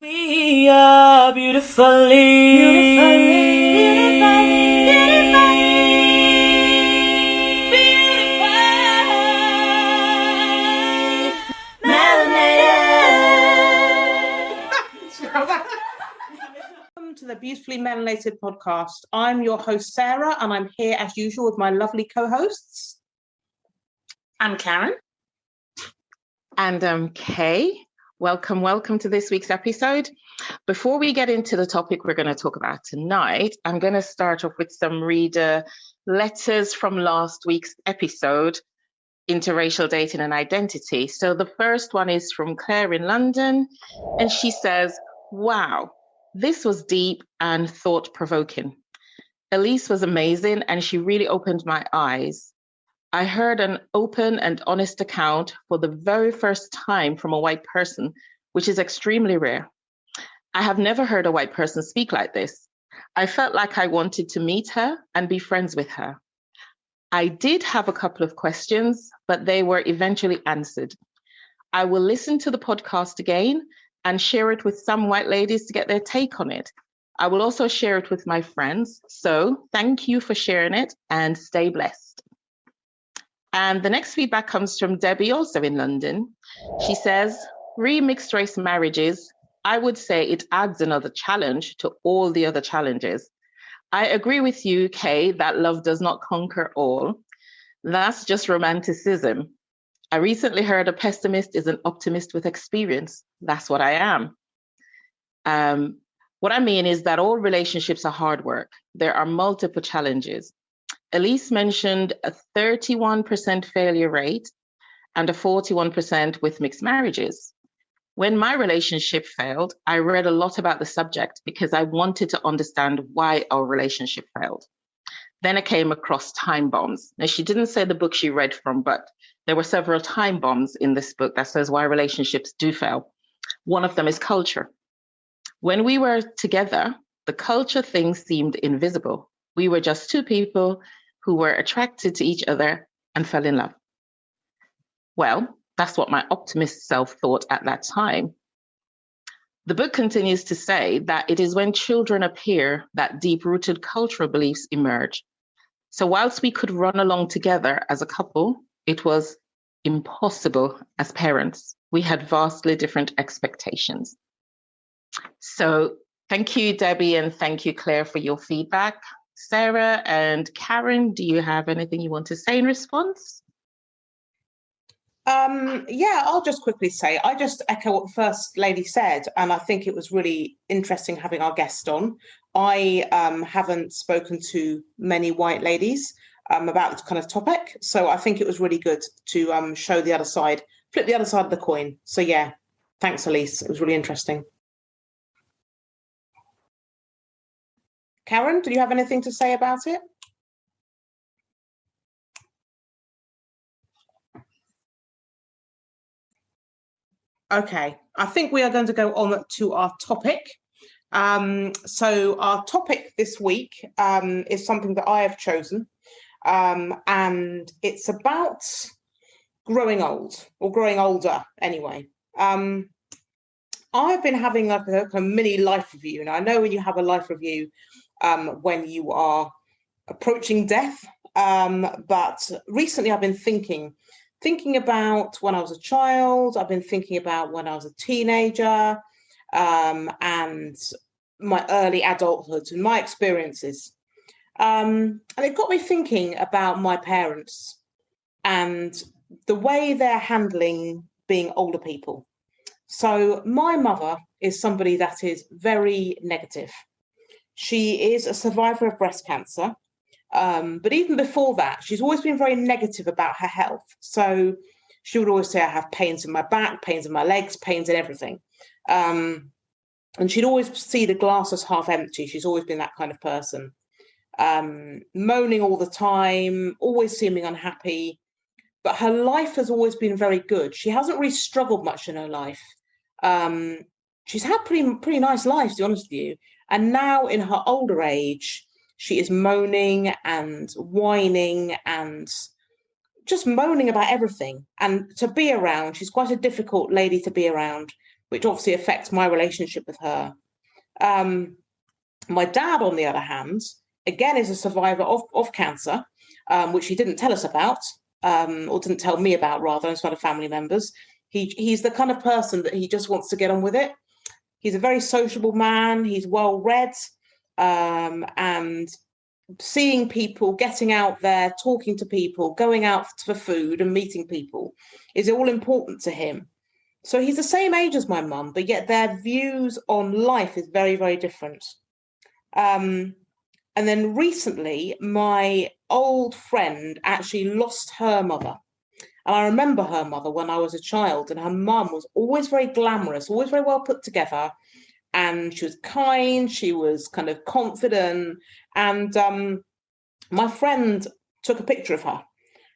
We are beautifully, Welcome to the Beautifully Melanated podcast. I'm your host, Sarah, and I'm here as usual with my lovely co-hosts. I'm Karen. And I'm Kay. Welcome to this week's episode. Before we get into the topic we're going to talk about tonight, I'm going to start off with some reader letters from last week's episode, Interracial Dating and Identity. So the first one is from Claire in London, and she says, "Wow, this was deep and thought-provoking. Elise was amazing, and she really opened my eyes. I heard an open and honest account for the very first time from a white person, which is extremely rare. I have never heard a white person speak like this. I felt like I wanted to meet her and be friends with her. I did have a couple of questions, but they were eventually answered. I will listen to the podcast again and share it with some white ladies to get their take on it. I will also share it with my friends. So thank you for sharing it and stay blessed." And the next feedback comes from Debbie, also in London. She says, "Mixed race marriages, I would say it adds another challenge to all the other challenges. I agree with you, Kay, that love does not conquer all. That's just romanticism. I recently heard a pessimist is an optimist with experience. That's what I am. What I mean is that all relationships are hard work. There are multiple challenges. Elise mentioned a 31% failure rate and a 41% with mixed marriages. When my relationship failed, I read a lot about the subject because I wanted to understand why our relationship failed. Then I came across time bombs. Now, she didn't say the book she read from, but there were several time bombs in this book that says why relationships do fail. One of them is culture. When we were together, the culture thing seemed invisible. We were just two people who were attracted to each other and fell in love. Well, that's what my optimist self thought at that time. The book continues to say that it is when children appear that deep-rooted cultural beliefs emerge. So whilst we could run along together as a couple, it was impossible as parents. We had vastly different expectations." So thank you, Debbie, and thank you, Claire, for your feedback. Sarah and Karen, do you have anything you want to say in response? I'll just quickly say, I just echo what the First Lady said, and I think it was really interesting having our guest on. I haven't spoken to many white ladies about this kind of topic, so I think it was really good to show the other side, flip the other side of the coin. So yeah, thanks, Elise. It was really interesting. Karen, do you have anything to say about it? Okay, I think we are going to go on to our topic. So our topic this week is something that I have chosen, and it's about growing old, or growing older anyway. I've been having like a mini life review, and I know when you have a life review, when you are approaching death, but recently I've been thinking about when I was a child. I've been thinking about when I was a teenager, and my early adulthood and my experiences. And it got me thinking about my parents and the way they're handling being older people. So my mother is somebody that is very negative. She is a survivor of breast cancer. But even before that, she's always been very negative about her health. So she would always say, I have pains in my back, pains in my legs, pains in everything. And she'd always see the glass as half empty. She's always been that kind of person. Moaning all the time, always seeming unhappy. But her life has always been very good. She hasn't really struggled much in her life. She's had pretty nice life, to be honest with you. And now in her older age, she is moaning and whining and just moaning about everything. And to be around, she's quite a difficult lady to be around which obviously affects my relationship with her. My dad, on the other hand, again, is a survivor of cancer, which he didn't tell us about, or didn't tell me about, rather, in front of family members. He's the kind of person that he just wants to get on with it. He's a very sociable man. He's well read, and seeing people, getting out there, talking to people, going out for food and meeting people is all important to him. So he's the same age as my mum, but yet their views on life is very, very different. And then recently, my old friend actually lost her mother. And I remember her mother when I was a child, and her mum was always very glamorous, always very well put together. And she was kind, she was kind of confident. And my friend took a picture of her.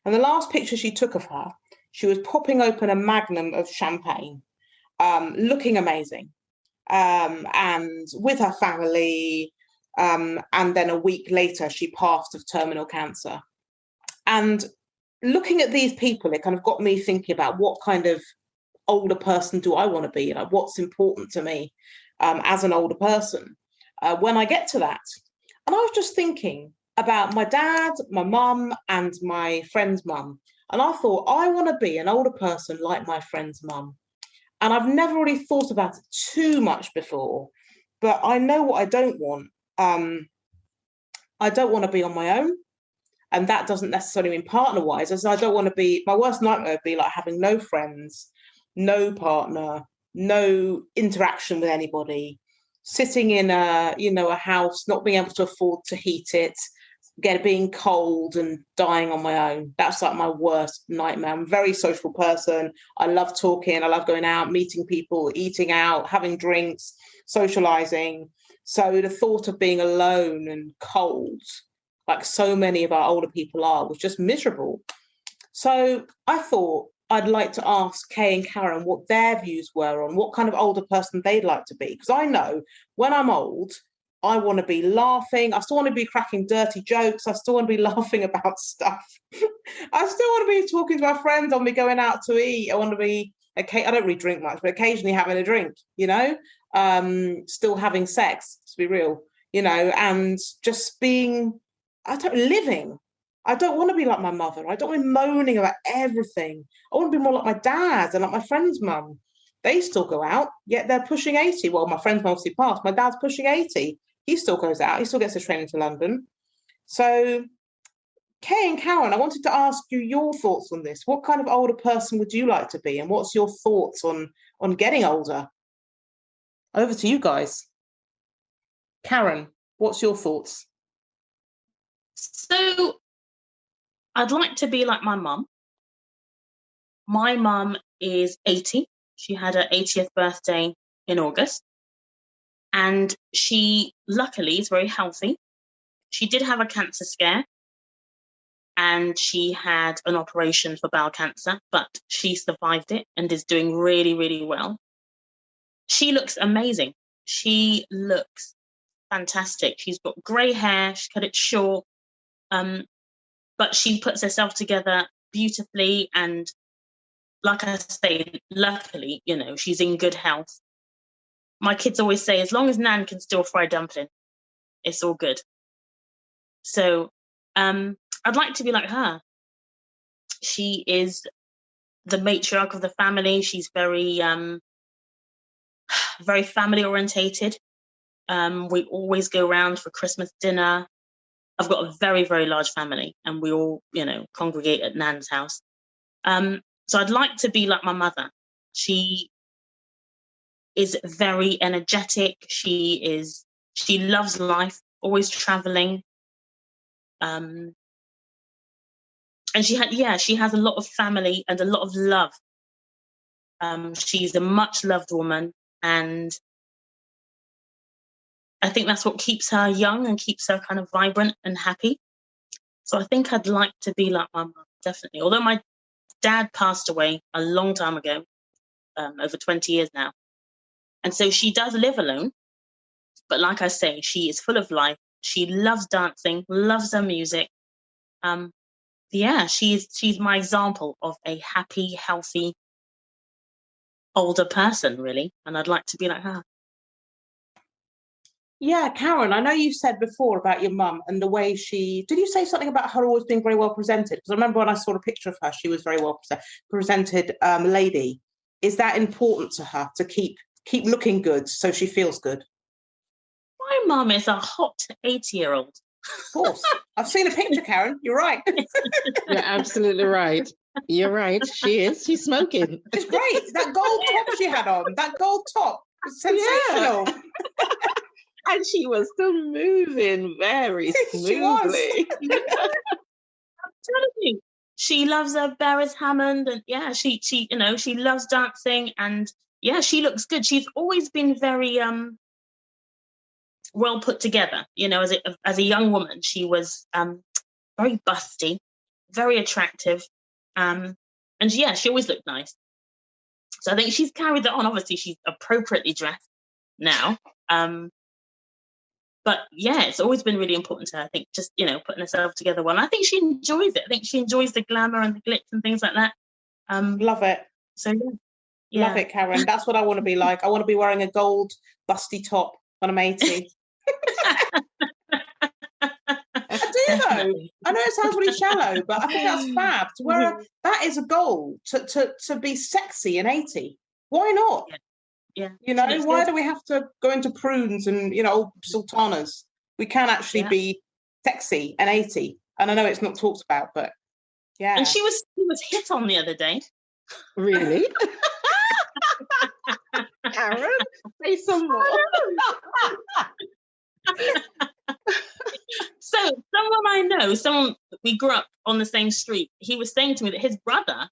And the last picture she took of her, she was popping open a magnum of champagne, looking amazing, and with her family. And then a week later, she passed of terminal cancer. And looking at these people, it kind of got me thinking about what kind of older person do I want to be? Like, what's important to me as an older person when I get to that? And I was just thinking about my dad, my mum, and my friend's mum. And I thought, I want to be an older person like my friend's mum. And I've never really thought about it too much before, but I know what I don't want. I don't want to be on my own. And that doesn't necessarily mean partner-wise. As I don't want to be, my worst nightmare would be like having no friends, no partner, no interaction with anybody, sitting in a house, not being able to afford to heat it, being cold and dying on my own. That's like my worst nightmare. I'm a very social person. I love talking. I love going out, meeting people, eating out, having drinks, socializing. So the thought of being alone and cold, like so many of our older people are, was just miserable. So I thought I'd like to ask Kay and Karen what their views were on what kind of older person they'd like to be. Because I know when I'm old, I want to be laughing. I still want to be cracking dirty jokes. I still want to be laughing about stuff. I still want to be talking to my friends. I want to be going out to eat. I want to be, I don't really drink much, but occasionally having a drink, still having sex, to be real, and just being, living. I don't want to be like my mother. I don't want to be moaning about everything. I want to be more like my dad and like my friend's mum. They still go out, yet they're pushing 80. Well, my friend's mum obviously passed. My dad's pushing 80. He still goes out. He still gets a train into London. So, Kay and Karen, I wanted to ask you your thoughts on this. What kind of older person would you like to be? And what's your thoughts on getting older? Over to you guys. Karen, what's your thoughts? So I'd like to be like my mum. My mum is 80. She had her 80th birthday in August. And she, luckily, is very healthy. She did have a cancer scare. And she had an operation for bowel cancer, but she survived it and is doing really, really well. She looks amazing. She looks fantastic. She's got grey hair. She cut it short. But she puts herself together beautifully. And like I say, luckily, she's in good health. My kids always say, as long as Nan can still fry dumpling, it's all good. So I'd like to be like her. She is the matriarch of the family. She's very, very family orientated. We always go around for Christmas dinner. I've got a very, very large family, and we all, congregate at Nan's house. So I'd like to be like my mother. She is very energetic. She loves life, always traveling. And she has a lot of family and a lot of love. She's a much loved woman, and I think that's what keeps her young and keeps her kind of vibrant and happy. So I think I'd like to be like my mum, definitely. Although my dad passed away a long time ago, over 20 years now. And so she does live alone. But like I say, she is full of life. She loves dancing, loves her music. She's my example of a happy, healthy older person, really, and I'd like to be like her. Yeah, Karen, I know you said before about your mum and the way did you say something about her always being very well presented? Because I remember when I saw a picture of her, she was very well presented lady. Is that important to her to keep looking good so she feels good? My mum is a hot 80-year-old. Of course. I've seen a picture, Karen. You're right. You're absolutely right. You're right. She is. She's smoking. It's great. That gold top she had on, that gold top was sensational. Yeah. And she was still moving very smoothly. She was. I'm telling you, she loves her Beres Hammond, and yeah, she she loves dancing, and yeah, she looks good. She's always been very well put together. As a young woman, she was very busty, very attractive, and yeah, she always looked nice. So I think she's carried that on. Obviously, she's appropriately dressed now. But yeah, it's always been really important to her. I think just, putting herself together well. And I think she enjoys it. I think she enjoys the glamour and the glitz and things like that. Love it. So yeah. Love it, Karen. That's what I want to be like. I want to be wearing a gold busty top when I'm 80. I do though. I know it sounds really shallow, but I think that's fab. To wear that is a goal to be sexy in 80. Why not? Yeah. Why do we have to go into prunes and old sultanas? We can actually be sexy and 80. And I know it's not talked about, but yeah. And she was hit on the other day. Really? Karen, say some more. So someone I know, we grew up on the same street, he was saying to me that his brother,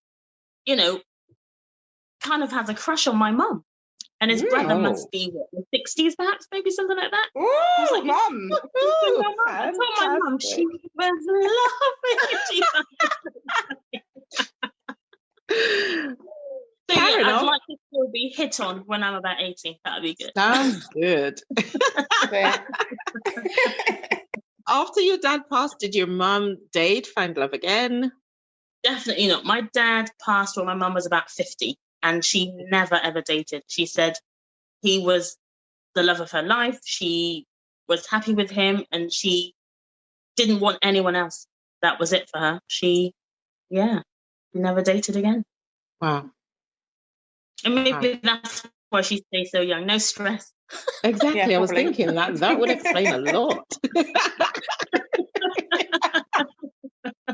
kind of has a crush on my mum. And his brother must be in the 60s, perhaps, maybe something like that. Oh, like, Mum! I told my mum she was lovely. So Karen, I'd like to still be hit on when I'm about 80. That'd be good. Sounds good. After your dad passed, did your mum date, find love again? Definitely not. My dad passed when my mum was about 50. And she never, ever dated. She said he was the love of her life. She was happy with him and she didn't want anyone else. That was it for her. She never dated again. Wow. And maybe that's why she stays so young. No stress. Exactly. Yeah, I was thinking that would explain a lot.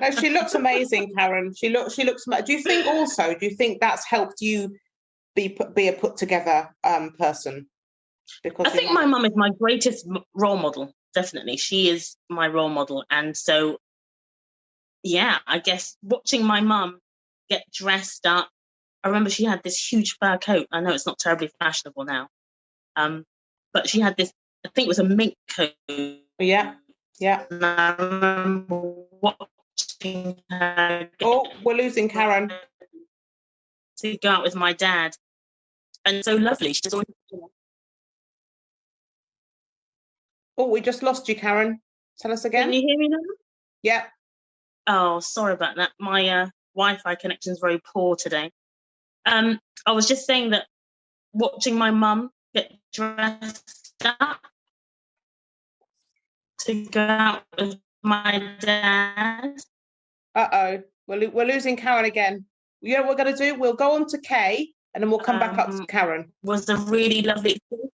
No, she looks amazing, Karen. She looks. Do you think that's helped you be a put together person? Because I think my mum is my greatest role model. Definitely, she is my role model, and so I guess watching my mum get dressed up. I remember she had this huge fur coat. I know it's not terribly fashionable now, but she had this. I think it was a mink coat. Yeah. And I remember Oh, we're losing Karen. To go out with my dad, and so lovely. She just always. Oh, we just lost you, Karen. Tell us again. Can you hear me now? Yeah. Oh, sorry about that. My Wi-Fi connection is very poor today. I was just saying that watching my mum get dressed up to go out with my dad. We're losing Karen again. You know what we're going to do? We'll go on to Kay and then we'll come back up to Karen. Was a really lovely experience.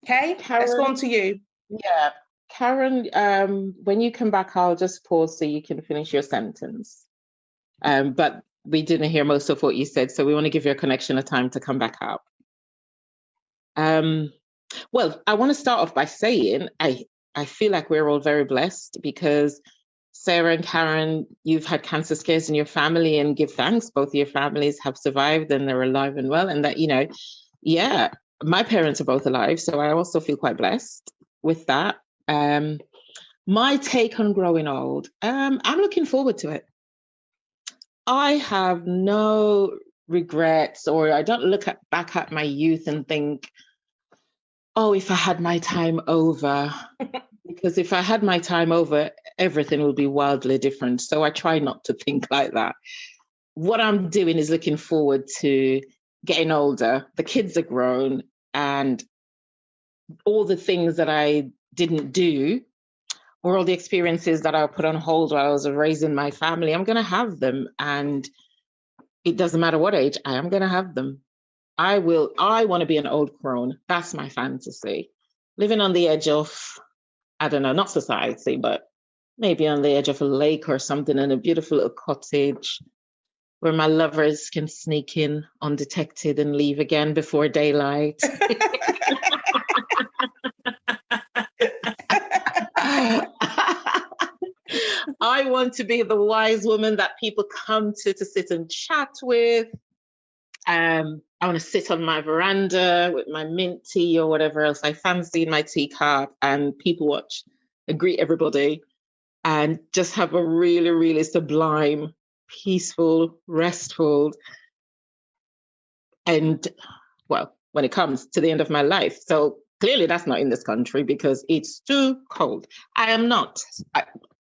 Kay, let's go on to you. Yeah. Karen, when you come back, I'll just pause so you can finish your sentence. But we didn't hear most of what you said, so we want to give your connection a time to come back up. Well, I want to start off by saying I feel like we're all very blessed because Sarah and Karen, you've had cancer scares in your family, and give thanks. Both of your families have survived and they're alive and well. And that, my parents are both alive. So I also feel quite blessed with that. My take on growing old, I'm looking forward to it. I have no regrets, or I don't look back at my youth and think, oh, if I had my time over, because if I had my time over, everything would be wildly different. So I try not to think like that. what I'm doing is looking forward to getting older. The kids are grown, and all the things that I didn't do, or all the experiences that I put on hold while I was raising my family, I'm going to have them. And it doesn't matter what age, I am going to have them. I want to be an old crone. That's my fantasy. Living on the edge of, I don't know, not society, but maybe on the edge of a lake or something in a beautiful little cottage where my lovers can sneak in undetected and leave again before daylight. I want to be the wise woman that people come to sit and chat with. I want to sit on my veranda with my mint tea or whatever else I fancy in my teacup, and people watch and greet everybody and just have a really, really sublime, peaceful, restful, and, well, when it comes to the end of my life. So clearly that's not in this country because it's too cold.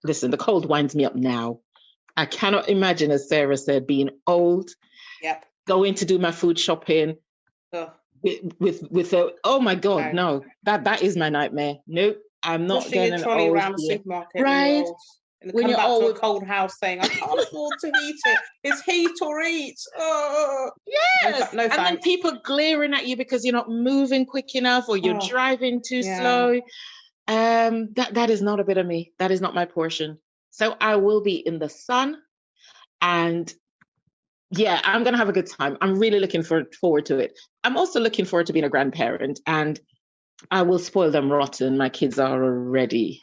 Listen, the cold winds me up now. I cannot imagine, as Sarah said, being old, Yep. going to do my food shopping with a, oh my God, no, that is my nightmare. Nope, I'm not pushing getting your trolley old around the here. supermarket, Right? And When come you're back to old, a cold house saying, I can't afford to heat it. It's heat or eat. Oh. yes. No And then thanks. people glaring at you because you're not moving quick enough or you're driving too slow. That is not a bit of me. That is not my portion. So I will be in the sun, and yeah, I'm going to have a good time. I'm really looking forward to it. I'm also looking forward to being a grandparent, and I will spoil them rotten. My kids are already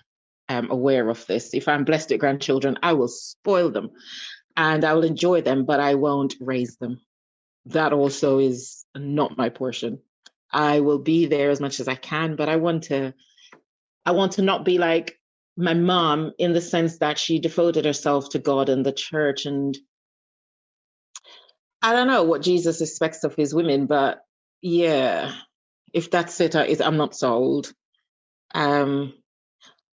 aware of this. If I'm blessed with grandchildren, I will spoil them and I will enjoy them, but I won't raise them. That also is not my portion. I will be there as much as I can, but I want to not be like my mom in the sense that she devoted herself to God and the church, and I don't know what Jesus expects of his women, but yeah, if that's it, I'm not sold.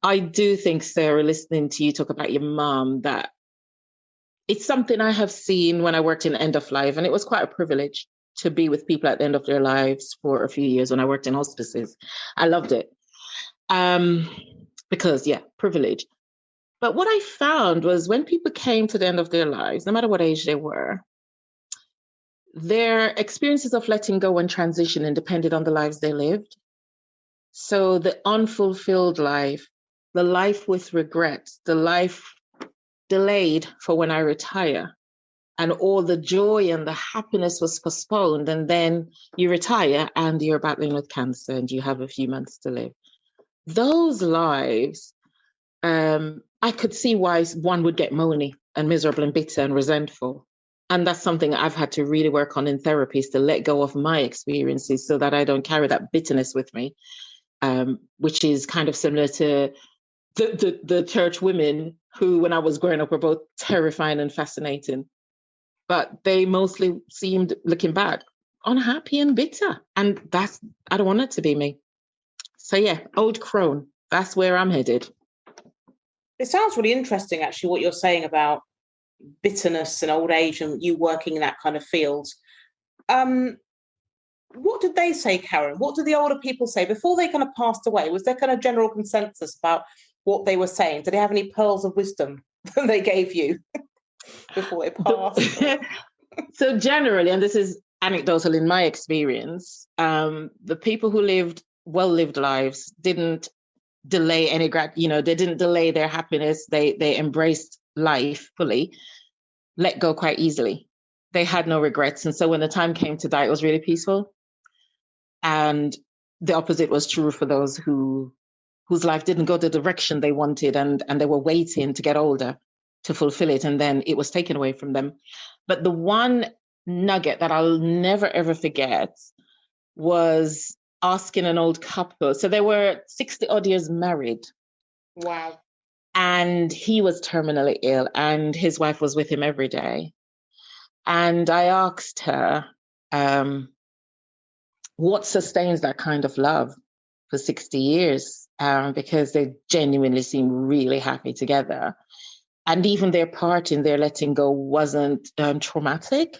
I do think, Sarah, listening to you talk about your mom, that it's something I have seen when I worked in end of life, and it was quite a privilege to be with people at the end of their lives for a few years when I worked in hospices. I loved it because, yeah, privilege. But what I found was when people came to the end of their lives, no matter what age they were, their experiences of letting go and transitioning depended on the lives they lived. So the unfulfilled life, the life with regrets, the life delayed for when I retire, and all the joy and the happiness was postponed, and then you retire and you're battling with cancer and you have a few months to live. Those lives, I could see why one would get moany and miserable and bitter and resentful. And that's something I've had to really work on in therapy, is to let go of my experiences so that I don't carry that bitterness with me, which is kind of similar to the church women who, when I was growing up, were both terrifying and fascinating. But they mostly seemed, looking back, unhappy and bitter. And I don't want it to be me. So yeah, old crone, that's where I'm headed. It sounds really interesting, actually, what you're saying about bitterness and old age and you working in that kind of field. What did they say, Karen? What did the older people say before they kind of passed away? Was there kind of general consensus about what they were saying? Did they have any pearls of wisdom that they gave you before they passed? So generally, and this is anecdotal in my experience, the people who lived well-lived lives didn't delay any they didn't delay their happiness. They embraced life fully, let go quite easily. They had no regrets. And so when the time came to die, it was really peaceful. And the opposite was true for those whose life didn't go the direction they wanted, and they were waiting to get older to fulfill it, and then it was taken away from them. But the one nugget that I'll never, ever forget was asking an old couple. So they were 60 odd years married. Wow. And he was terminally ill, and his wife was with him every day. And I asked her, what sustains that kind of love for 60 years? Because they genuinely seem really happy together. And even their part in their letting go wasn't traumatic.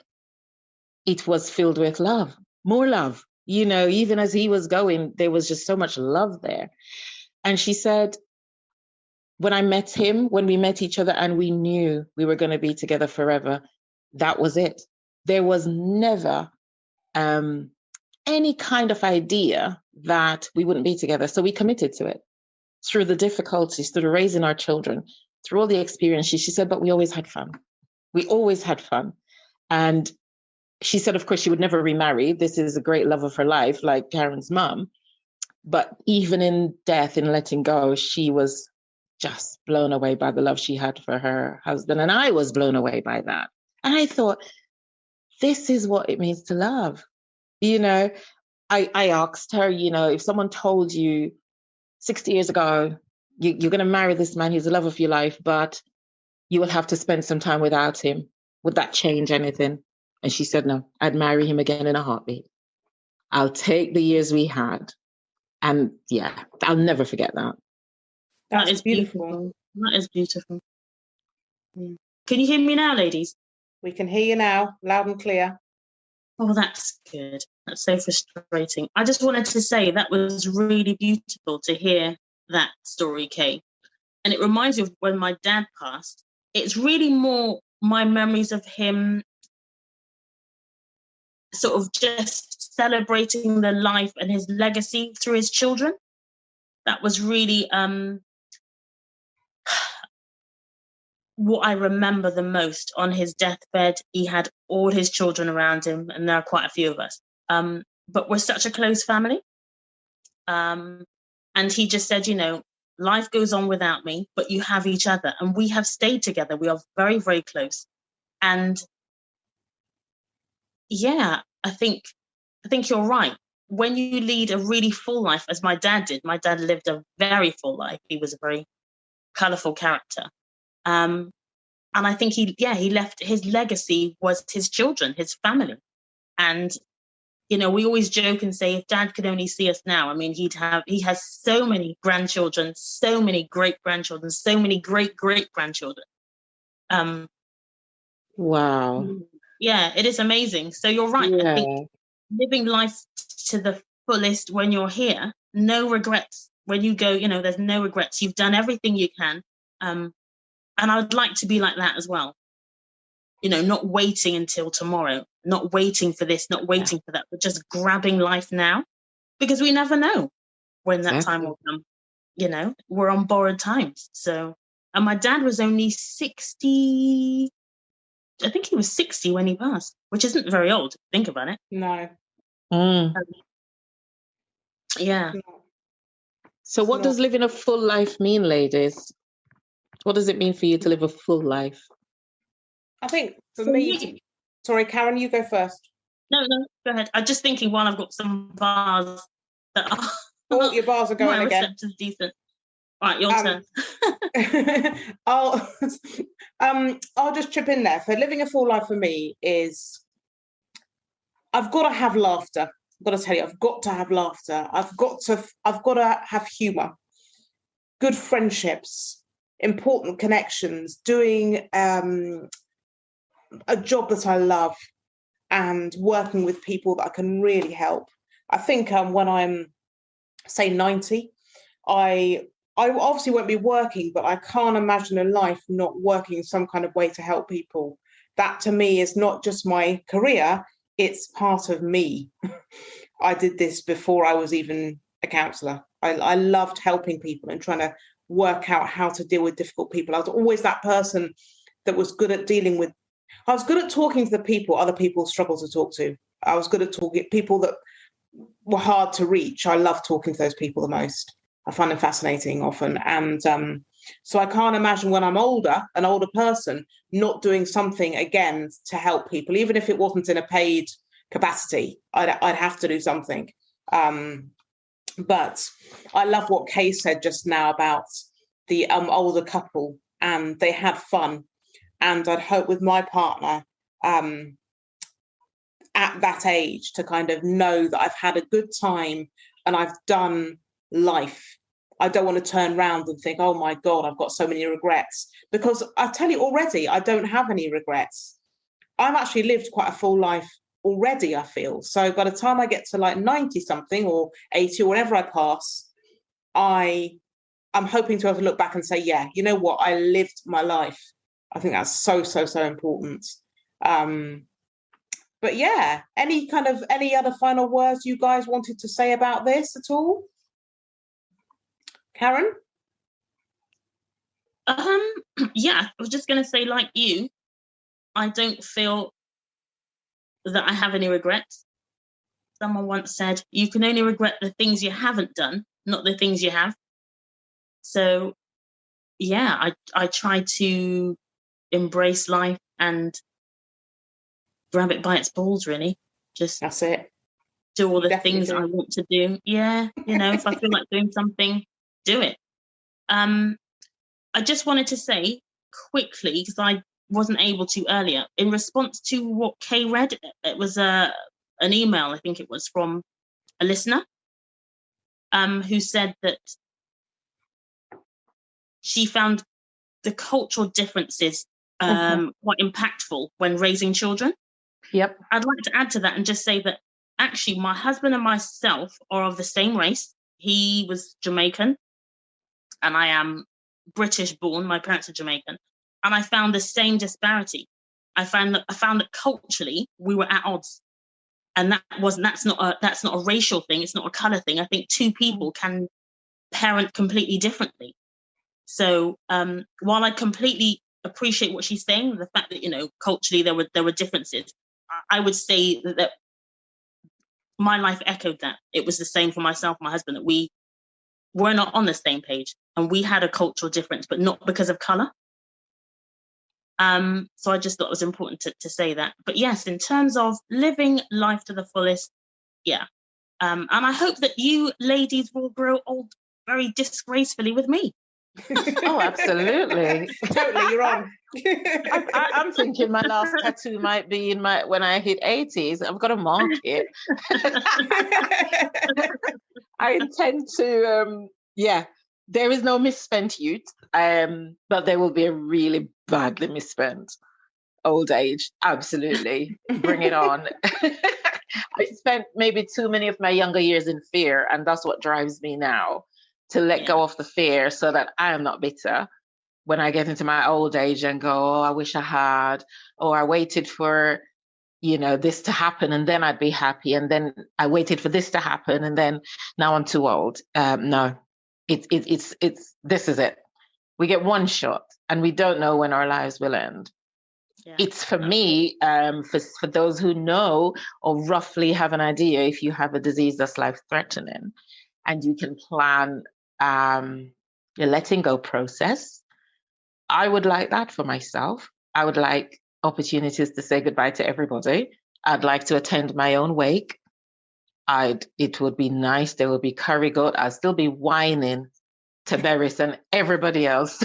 It was filled with love, more love. You know, even as he was going, there was just so much love there. And she said, when I met him, when we met each other and we knew we were going to be together forever, that was it. There was never any kind of idea that we wouldn't be together. So we committed to it through the difficulties, through raising our children, through all the experiences. She said, but we always had fun. We always had fun. And she said, of course, she would never remarry. This is a great love of her life, like Karen's mum. But even in death, in letting go, she was just blown away by the love she had for her husband. And I was blown away by that. And I thought, this is what it means to love. You know, I asked her, you know, if someone told you 60 years ago, you're going to marry this man, he's the love of your life, but you will have to spend some time without him, would that change anything? And she said, no, I'd marry him again in a heartbeat. I'll take the years we had. And yeah, I'll never forget that. That is beautiful. That is beautiful. Can you hear me now, ladies? We can hear you now, loud and clear. Oh, that's good. That's so frustrating. I just wanted to say that was really beautiful to hear that story, Kay. And it reminds me of when my dad passed. It's really more my memories of him sort of just celebrating the life and his legacy through his children. That was really what I remember the most. On his deathbed, he had all his children around him, and there are quite a few of us. But we're such a close family. And he just said, you know, life goes on without me, but you have each other. And we have stayed together. We are very, very close. And yeah, I think you're right. When you lead a really full life, as my dad did, my dad lived a very full life. He was a very colourful character. And I think he left, his legacy was his children, his family. And, you know, we always joke and say, if Dad could only see us now, I mean, he has so many grandchildren, so many great-grandchildren, so many great-great-grandchildren. Wow. Yeah, it is amazing. So you're right. Yeah. I think living life to the fullest when you're here, no regrets. When you go, you know, there's no regrets. You've done everything you can. And I would like to be like that as well. You know, not waiting until tomorrow, not waiting for this, not waiting for that, but just grabbing life now, because we never know when that time will come. You know, we're on borrowed times. So, and my dad was only 60. I think he was 60 when he passed, which isn't very old. Think about it. No. Yeah. So what does living a full life mean, ladies? What does it mean for you to live a full life? I think for me, sorry, Karen, you go first. No, go ahead. I'm just thinking while I've got some bars that are... Oh, your bars are going my again. reception's decent. Right, your turn. I'll just chip in there. So living a full life for me is, I've got to have laughter. I've got to tell you, I've got to have laughter. I've got to have humour, good friendships, important connections, doing a job that I love, and working with people that I can really help. I think when I'm, say, 90, I obviously won't be working, but I can't imagine a life not working in some kind of way to help people. That to me is not just my career, it's part of me. I did this before I was even a counsellor. I loved helping people and trying to work out how to deal with difficult people. I was always that person that was good at dealing with, I was good at talking to the people other people struggle to talk to. I was good at talking people that were hard to reach. I love talking to those people the most. I find them fascinating often. And so I can't imagine when I'm older, an older person, not doing something again to help people, even if it wasn't in a paid capacity. I'd have to do something. But I love what Kay said just now about the older couple, and they had fun. And I'd hope with my partner at that age to kind of know that I've had a good time and I've done life. I don't want to turn around and think, oh my God, I've got so many regrets. Because I tell you already, I don't have any regrets. I've actually lived quite a full life already, I feel. So by the time I get to like 90 something or 80 or whenever I pass, I'm hoping to be able to look back and say, yeah, you know what? I lived my life. I think that's so, so, so important. But yeah, any other final words you guys wanted to say about this at all? Karen? Yeah, I was just going to say, like you, I don't feel that I have any regrets. Someone once said, you can only regret the things you haven't done, not the things you have. So yeah, I try to embrace life and grab it by its balls, really. Just That's it. do all the Definitely things I want to do. Yeah, if I feel like doing something, do it. I just wanted to say quickly, because I wasn't able to earlier, in response to what Kay read, it was an email, I think it was, from a listener who said that she found the cultural differences quite impactful when raising children. Yep. I'd like to add to that and just say that actually my husband and myself are of the same race. He was Jamaican and I am British born. My parents are Jamaican. And I found the same disparity. I found that culturally we were at odds. And that's not a racial thing. It's not a color thing. I think two people can parent completely differently. So while I completely appreciate what she's saying, the fact that culturally there were differences, I would say that my life echoed that. It was the same for myself and my husband, that we were not on the same page and we had a cultural difference, but not because of color. So I just thought it was important to say that. But yes, in terms of living life to the fullest, yeah. And I hope that you ladies will grow old very disgracefully with me. Oh, absolutely. Totally, you're on. I'm thinking my last tattoo might be when I hit 80s. I've got to mark it. I intend to, there is no misspent youth, but there will be a really badly misspent old age. Absolutely. Bring it on. I spent maybe too many of my younger years in fear, and that's what drives me now, to let go of the fear so that I am not bitter when I get into my old age and go, oh, I wish I had, or I waited for, this to happen and then I'd be happy. And then I waited for this to happen and then now I'm too old. No, it's this is it. We get one shot and we don't know when our lives will end. Yeah. It's for me, for those who know or roughly have an idea, if you have a disease that's life-threatening and you can plan your letting go process, I would like that for myself. I would like opportunities to say goodbye to everybody. I'd like to attend my own wake. It would be nice. There would be curry goat. I'd still be whining to Beres and everybody else.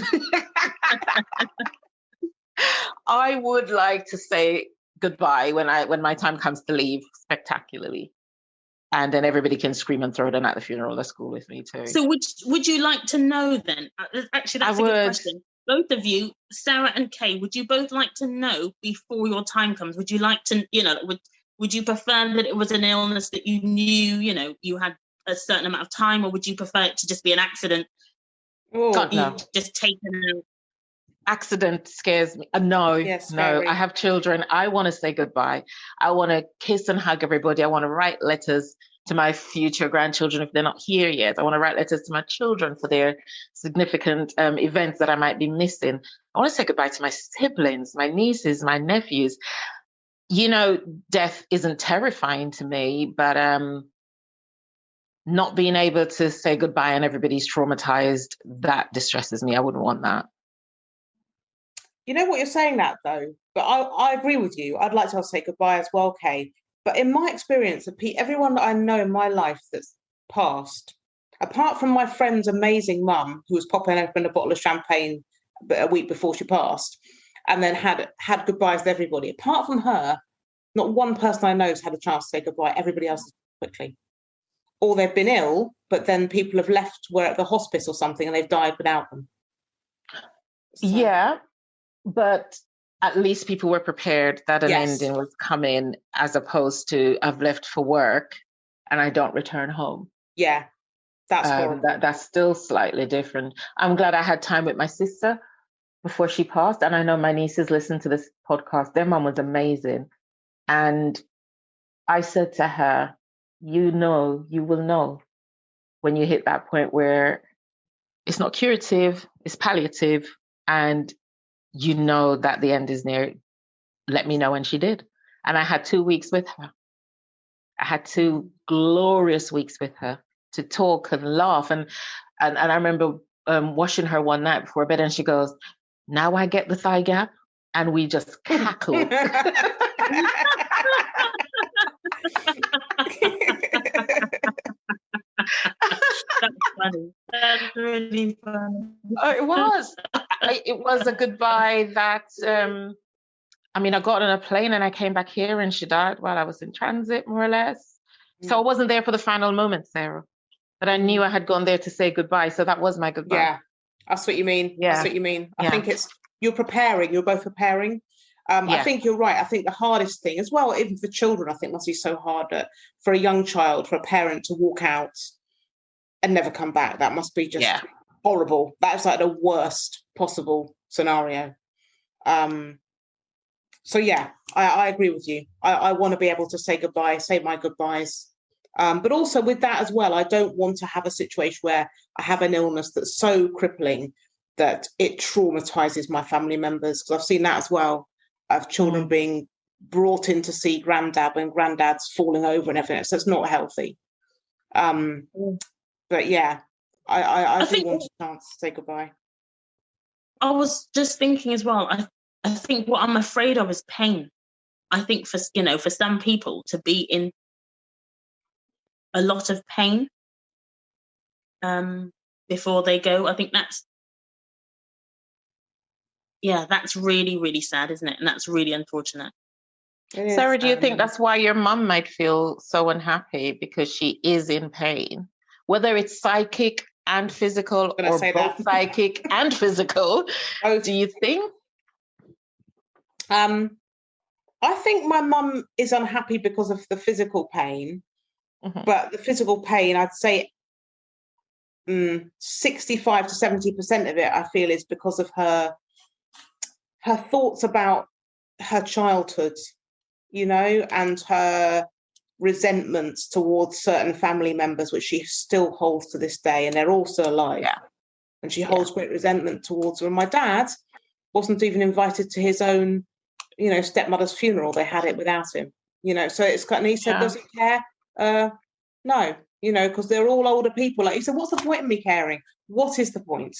I would like to say goodbye when my time comes to leave spectacularly. And then everybody can scream and throw them at the funeral. That's cool with me too. So would you like to know then? Actually, that's a good question. Both of you, Sarah and Kay, would you both like to know before your time comes? Would you like to, would you prefer that it was an illness that you knew, you had a certain amount of time, or would you prefer it to just be an accident? God, no. Just taken out. Accident scares me. No, yes, no. I have children. I want to say goodbye. I want to kiss and hug everybody. I want to write letters to my future grandchildren if they're not here yet. I want to write letters to my children for their significant events that I might be missing. I want to say goodbye to my siblings, my nieces, my nephews. Death isn't terrifying to me, but not being able to say goodbye and everybody's traumatized, that distresses me. I wouldn't want that. You know what you're saying that though, but I agree with you. I'd like to say goodbye as well, Kay. But in my experience, everyone that I know in my life that's passed, apart from my friend's amazing mum, who was popping open a bottle of champagne a week before she passed, and then had goodbyes with everybody. Apart from her, not one person I know has had a chance to say goodbye. Everybody else quickly. or they've been ill, but then people have left were at the hospice or something and they've died without them. So, yeah, but at least people were prepared that an yes. ending was coming, as opposed to I've left for work and I don't return home. Yeah, that's horrible. That's still slightly different. I'm glad I had time with my sister before she passed. And I know my nieces listen to this podcast. Their mom was amazing. And I said to her, you will know when you hit that point where it's not curative, it's palliative, and you know that the end is near. Let me know. And she did. And I had 2 weeks with her. I had 2 glorious weeks with her to talk and laugh. And I remember washing her one night before bed, and she goes, now I get the thigh gap. And we just cackled. That's funny. That's really funny. It was. It was a goodbye that, I got on a plane and I came back here and she died while I was in transit, more or less. So I wasn't there for the final moment, Sarah. But I knew I had gone there to say goodbye. So that was my goodbye. Yeah, that's what you mean. Yeah. That's what you mean. I think you're both preparing. I think you're right. I think the hardest thing as well, even for children, I think must be so hard for a young child, for a parent to walk out and never come back. That must be just horrible. That's like the worst possible scenario. So yeah, I agree with you. I want to be able to say goodbye, say my goodbyes. But also with that as well, I don't want to have a situation where I have an illness that's so crippling that it traumatizes my family members, because I've seen that as well, of children being brought in to see granddad when granddad's falling over and everything. So it's not healthy. But yeah, I do want a chance to say goodbye. I was just thinking as well, I think what I'm afraid of is pain. I think for some people to be in a lot of pain before they go, I think that's really, really sad, isn't it? And that's really unfortunate. Sarah, do you think that's why your mum might feel so unhappy, because she is in pain, whether it's psychic and physical or both psychic and physical? Do you think? I think my mum is unhappy because of the physical pain, but the physical pain, I'd say 65 to 70% of it, I feel, is because of her thoughts about her childhood, and her resentments towards certain family members, which she still holds to this day, and they're also alive. Yeah. And she holds great resentment towards them. And my dad wasn't even invited to his own, stepmother's funeral. They had it without him, so it's kind of, he said, does he care? No, because they're all older people. Like, he said, what's the point in me caring? What is the point?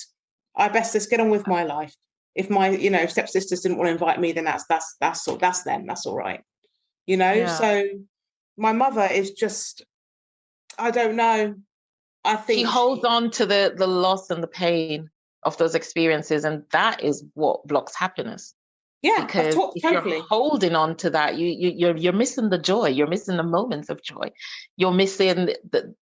I best just get on with my life. If my, stepsisters didn't want to invite me, then that's them. That's all right. So my mother is just, I don't know. I think she holds on to the loss and the pain of those experiences, and that is what blocks happiness. Yeah, because if you're holding on to that, you're missing the joy. You're missing the moments of joy. You're missing the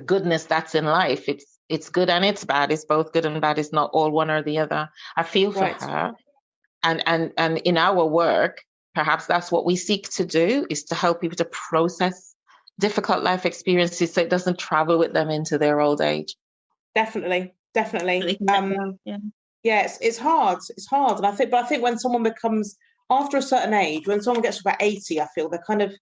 goodness that's in life. It's good and it's bad. It's both good and bad. It's not all one or the other. I feel for her, and in our work, perhaps that's what we seek to do, is to help people to process difficult life experiences so it doesn't travel with them into their old age. Definitely. It's hard. It's hard. And I think when someone becomes, after a certain age, when someone gets to about 80, I feel they're kind of,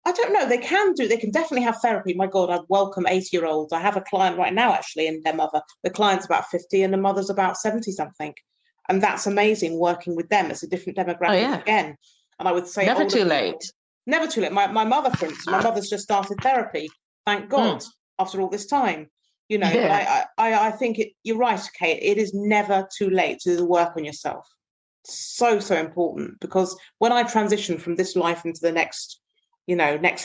I don't know, they can definitely have therapy. My God, I welcome 80-year-olds. I have a client right now, actually, and their mother. The client's about 50 and the mother's about 70 something. And that's amazing working with them. It's a different demographic again. And I would say never too late. Never too late. My mother, for instance, my mother's just started therapy. Thank God, after all this time. But I think you're right, Kate. It is never too late to do the work on yourself. So important, because when I transition from this life into the next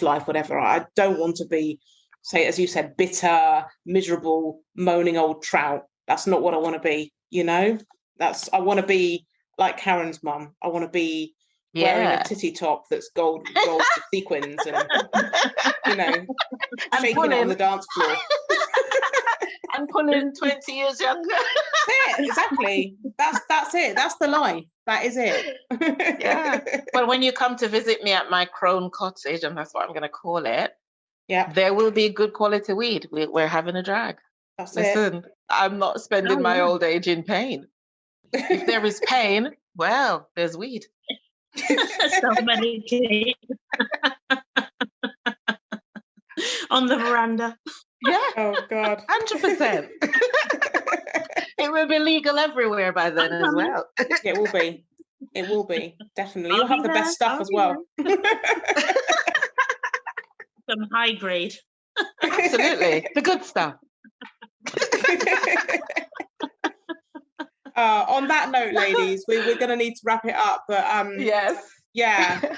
life, whatever, I don't want to be, say, as you said, bitter, miserable, moaning old trout. That's not what I want to be. I want to be like Karen's mum. I want to be wearing a titty top that's gold with sequins, and shaking it on the dance floor. And pulling 20 years younger. That's it, exactly. That's it. That's the life. That is it. Yeah. Well, when you come to visit me at my crone cottage, and that's what I'm going to call it, Yeah, there will be good quality weed. We're having a drag. that's Listen, I'm not spending my old age in pain. If there is pain, well, there's weed. Self-medicate. On the veranda. Yeah. Oh God. 100%. It will be legal everywhere by then as well. It will be. It will be. Definitely. I'll You'll have be the there. best stuff I'll as be well. Some high grade. Absolutely. The good stuff. On that note, ladies, we're going to need to wrap it up. But Yes. yeah.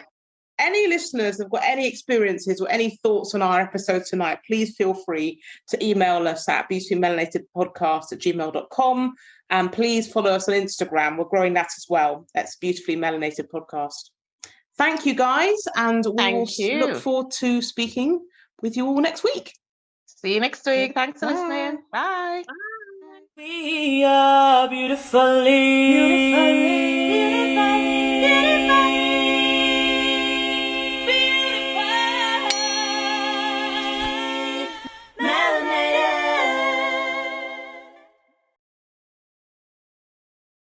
Any listeners have got any experiences or any thoughts on our episode tonight, please feel free to email us at beautifullymelanatedpodcast@gmail.com. And please follow us on Instagram. We're growing that as well. That's Beautifully Melanated Podcast. Thank you, guys. And we will look forward to speaking with you all next week. See you next week. Thanks for listening. Bye. We are beautifully.